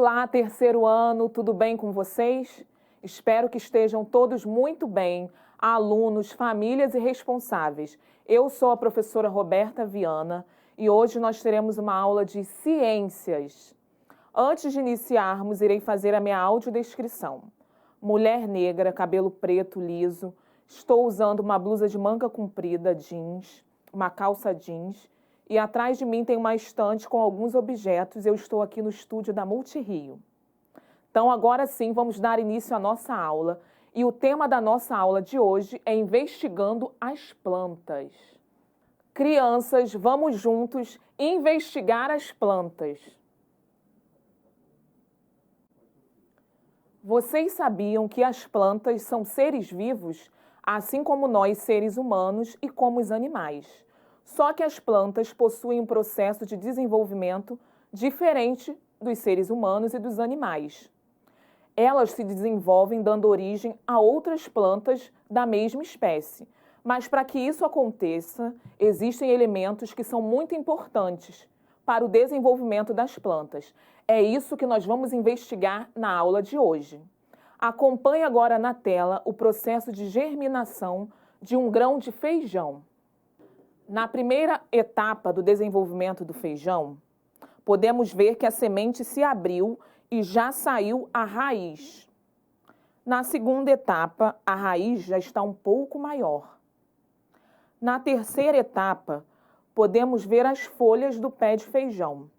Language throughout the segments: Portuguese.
Olá, terceiro ano, tudo bem com vocês? Espero que estejam todos muito bem, alunos, famílias e responsáveis. Eu sou a professora Roberta Viana e hoje nós teremos uma aula de ciências. Antes de iniciarmos, irei fazer a minha audiodescrição. Mulher negra, cabelo preto, liso, estou usando uma blusa de manga comprida, jeans, uma calça jeans, e atrás de mim tem uma estante com alguns objetos. Eu estou aqui no estúdio da Multirio. Então, agora sim, vamos dar início à nossa aula. E o tema da nossa aula de hoje é investigando as plantas. Crianças, vamos juntos investigar as plantas. Vocês sabiam que as plantas são seres vivos, assim como nós, seres humanos, e como os animais? Só que as plantas possuem um processo de desenvolvimento diferente dos seres humanos e dos animais. Elas se desenvolvem dando origem a outras plantas da mesma espécie. Mas para que isso aconteça, existem elementos que são muito importantes para o desenvolvimento das plantas. É isso que nós vamos investigar na aula de hoje. Acompanhe agora na tela o processo de germinação de um grão de feijão. Na primeira etapa do desenvolvimento do feijão, podemos ver que a semente se abriu e já saiu a raiz. Na segunda etapa, a raiz já está um pouco maior. Na terceira etapa, podemos ver as folhas do pé de feijão.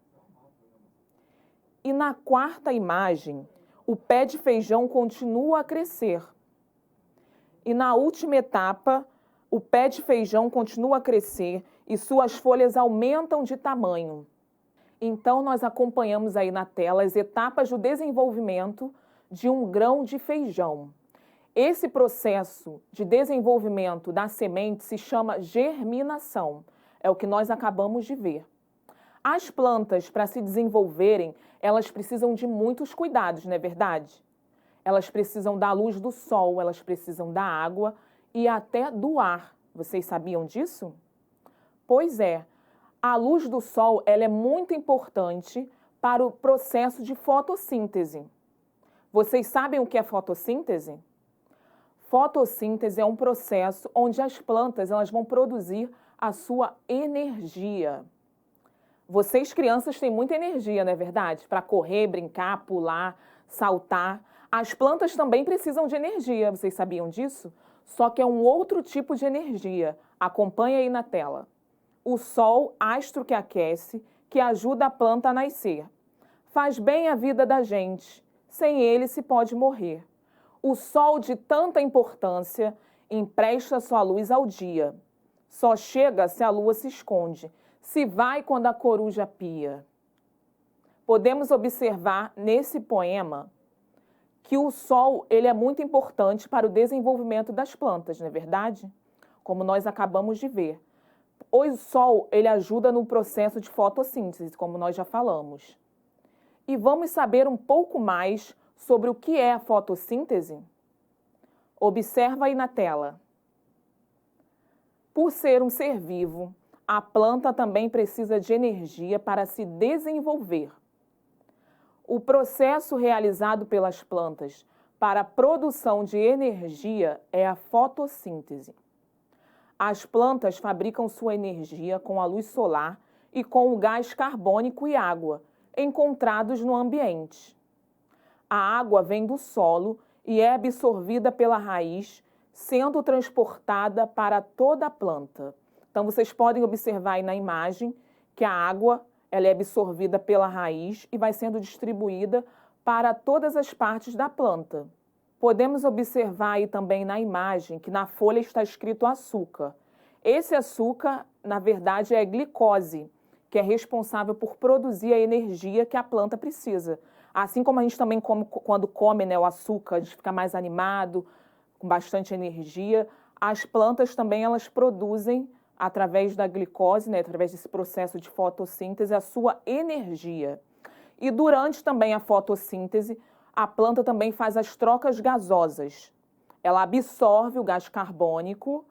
E na quarta imagem, o pé de feijão continua a crescer. E na última etapa, o pé de feijão continua a crescer e suas folhas aumentam de tamanho. Então, nós acompanhamos aí na tela as etapas do desenvolvimento de um grão de feijão. Esse processo de desenvolvimento da semente se chama germinação. É o que nós acabamos de ver. As plantas, para se desenvolverem, elas precisam de muitos cuidados, não é verdade? Elas precisam da luz do sol, elas precisam da água e até do ar. Vocês sabiam disso? Pois é, a luz do sol ela é muito importante para o processo de fotossíntese. Vocês sabem o que é fotossíntese? Fotossíntese é um processo onde as plantas elas vão produzir a sua energia. Vocês, crianças, têm muita energia, não é verdade? Para correr, brincar, pular, saltar. As plantas também precisam de energia, vocês sabiam disso? Só que é um outro tipo de energia. Acompanhe aí na tela. O sol, astro que aquece, que ajuda a planta a nascer. Faz bem a vida da gente. Sem ele se pode morrer. O sol de tanta importância empresta sua luz ao dia. Só chega se a lua se esconde. Se vai quando a coruja pia. Podemos observar nesse poema que o sol ele é muito importante para o desenvolvimento das plantas, não é verdade? Como nós acabamos de ver. O sol ele ajuda no processo de fotossíntese, como nós já falamos. E vamos saber um pouco mais sobre o que é a fotossíntese? Observa aí na tela. Por ser um ser vivo, a planta também precisa de energia para se desenvolver. O processo realizado pelas plantas para a produção de energia é a fotossíntese. As plantas fabricam sua energia com a luz solar e com o gás carbônico e água, encontrados no ambiente. A água vem do solo e é absorvida pela raiz, sendo transportada para toda a planta. Então, vocês podem observar aí na imagem que a água ela é absorvida pela raiz e vai sendo distribuída para todas as partes da planta. Podemos observar aí também na imagem que na folha está escrito açúcar. Esse açúcar, na verdade, é glicose, que é responsável por produzir a energia que a planta precisa. Assim como a gente também come, quando come, né, o açúcar, a gente fica mais animado, com bastante energia, as plantas também elas produzem através da glicose, né, através desse processo de fotossíntese, a sua energia. E durante também a fotossíntese, a planta também faz as trocas gasosas. Ela absorve o gás carbônico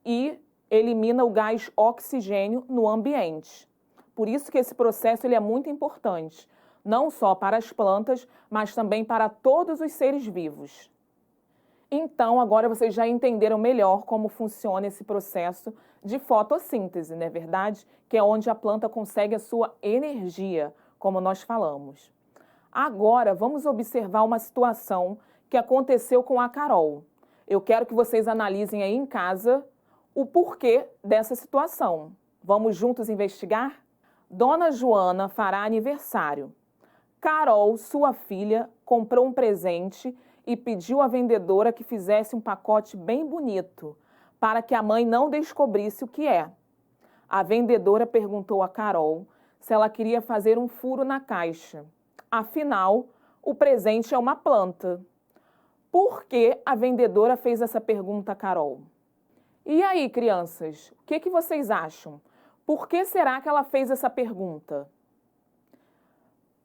e elimina o gás oxigênio no ambiente. Por isso que esse processo ele é muito importante. não só para as plantas, mas também para todos os seres vivos. Então, agora vocês já entenderam melhor como funciona esse processo de fotossíntese, não é verdade? Que é onde a planta consegue a sua energia, como nós falamos. Agora, vamos observar uma situação que aconteceu com a Carol. Eu quero que vocês analisem aí em casa o porquê dessa situação. Vamos juntos investigar? Dona Joana fará aniversário. Carol, sua filha, comprou um presente e pediu à vendedora que fizesse um pacote bem bonito, para que a mãe não descobrisse o que é. A vendedora perguntou a Carol se ela queria fazer um furo na caixa. Afinal, o presente é uma planta. Por que a vendedora fez essa pergunta a Carol? E aí, crianças, o que vocês acham? Por que será que ela fez essa pergunta?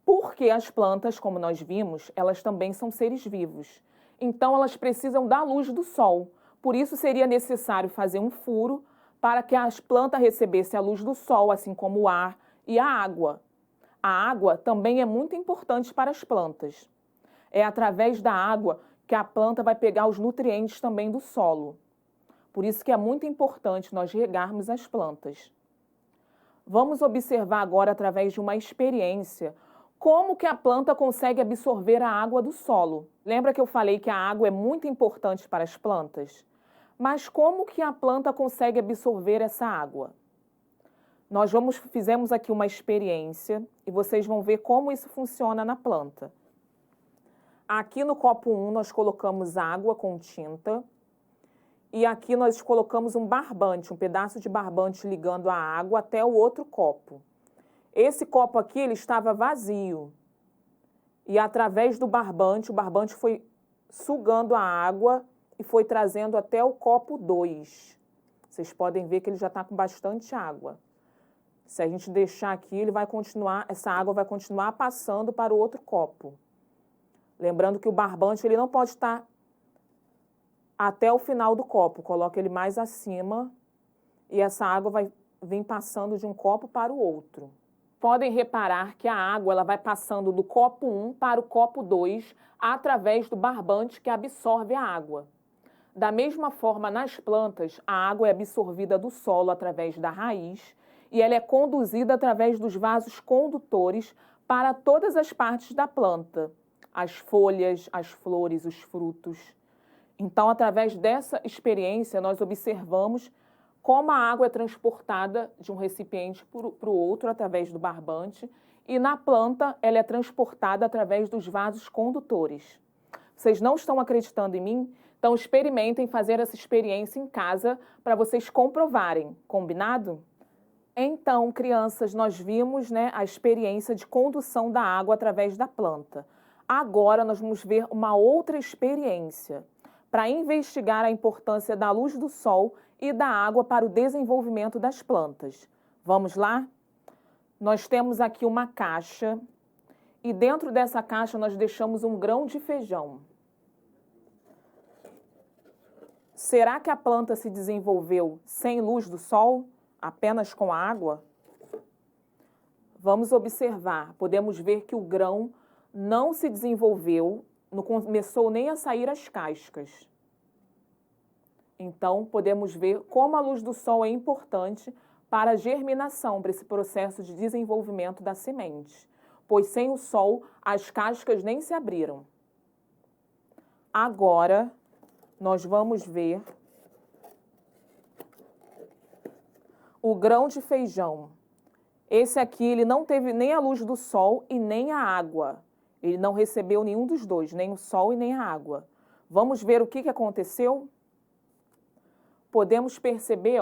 Porque as plantas, como nós vimos, elas também são seres vivos. Então, elas precisam da luz do sol. Por isso, seria necessário fazer um furo para que as plantas recebessem a luz do sol, assim como o ar e a água. A água também é muito importante para as plantas. É através da água que a planta vai pegar os nutrientes também do solo. Por isso que é muito importante nós regarmos as plantas. Vamos observar agora, através de uma experiência, como que a planta consegue absorver a água do solo. Lembra que eu falei que a água é muito importante para as plantas? Mas como que a planta consegue absorver essa água? Nós fizemos aqui uma experiência e vocês vão ver como isso funciona na planta. Aqui no copo 1 nós colocamos água com tinta e aqui nós colocamos um barbante, um pedaço de barbante ligando a água até o outro copo. Esse copo aqui ele estava vazio e através do barbante, o barbante foi sugando a água e foi trazendo até o copo 2. Vocês podem ver que ele já está com bastante água. Se a gente deixar aqui, essa água vai continuar passando para o outro copo. Lembrando que o barbante ele não pode estar até o final do copo. Coloca ele mais acima e essa água vai vir passando de um copo para o outro. Podem reparar que a água ela vai passando do copo 1 para o copo 2 através do barbante que absorve a água. Da mesma forma, nas plantas, a água é absorvida do solo através da raiz e ela é conduzida através dos vasos condutores para todas as partes da planta, as folhas, as flores, os frutos. Então, através dessa experiência, nós observamos como a água é transportada de um recipiente para o outro através do barbante e na planta ela é transportada através dos vasos condutores. Vocês não estão acreditando em mim? Então, experimentem fazer essa experiência em casa para vocês comprovarem, combinado? Então, crianças, nós vimos, a experiência de condução da água através da planta. Agora, nós vamos ver uma outra experiência para investigar a importância da luz do sol e da água para o desenvolvimento das plantas. Vamos lá? Nós temos aqui uma caixa e dentro dessa caixa nós deixamos um grão de feijão. Será que a planta se desenvolveu sem luz do sol? Apenas com água? Vamos observar. Podemos ver que o grão não se desenvolveu, não começou nem a sair as cascas. Então, podemos ver como a luz do sol é importante para a germinação, para esse processo de desenvolvimento da semente. Pois sem o sol, as cascas nem se abriram. Agora, nós vamos ver o grão de feijão. Esse aqui, ele não teve nem a luz do sol e nem a água. Ele não recebeu nenhum dos dois, nem o sol e nem a água. Vamos ver o que aconteceu? Podemos perceber,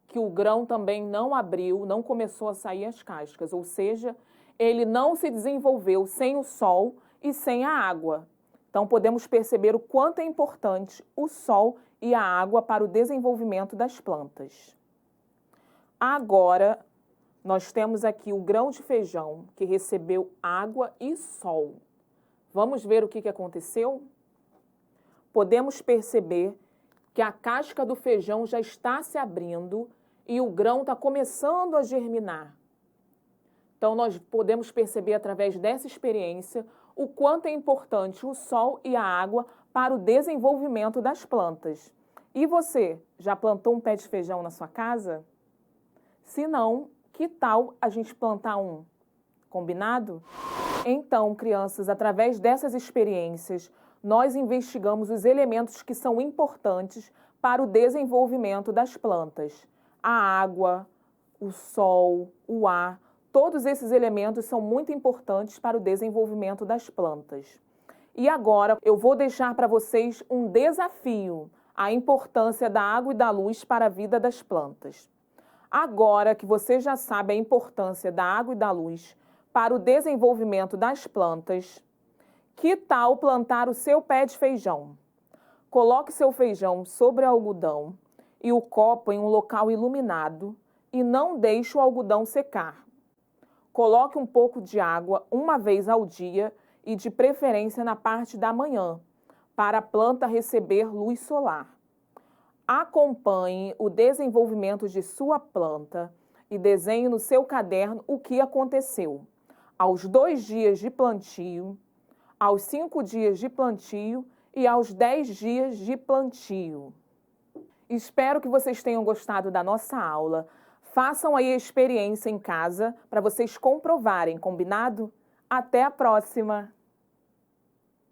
que o grão também não abriu, não começou a sair as cascas, ou seja, ele não se desenvolveu sem o sol e sem a água. Então, podemos perceber o quanto é importante o sol e a água para o desenvolvimento das plantas. Agora, nós temos aqui o grão de feijão que recebeu água e sol. Vamos ver o que aconteceu? Podemos perceber que a casca do feijão já está se abrindo e o grão está começando a germinar. Então, nós podemos perceber através dessa experiência o quanto é importante o sol e a água para o desenvolvimento das plantas. E você, já plantou um pé de feijão na sua casa? Se não, que tal a gente plantar um? Combinado? Então, crianças, através dessas experiências, nós investigamos os elementos que são importantes para o desenvolvimento das plantas. A água, o sol, o ar, todos esses elementos são muito importantes para o desenvolvimento das plantas. E agora eu vou deixar para vocês um desafio, a importância da água e da luz para a vida das plantas. Agora que você já sabe a importância da água e da luz para o desenvolvimento das plantas, que tal plantar o seu pé de feijão? Coloque seu feijão sobre o algodão e o copo em um local iluminado e não deixe o algodão secar. Coloque um pouco de água uma vez ao dia e de preferência na parte da manhã, para a planta receber luz solar. Acompanhe o desenvolvimento de sua planta e desenhe no seu caderno o que aconteceu aos 2 dias de plantio, aos 5 dias de plantio e aos 10 dias de plantio. Espero que vocês tenham gostado da nossa aula. Façam aí a experiência em casa para vocês comprovarem, combinado? Até a próxima!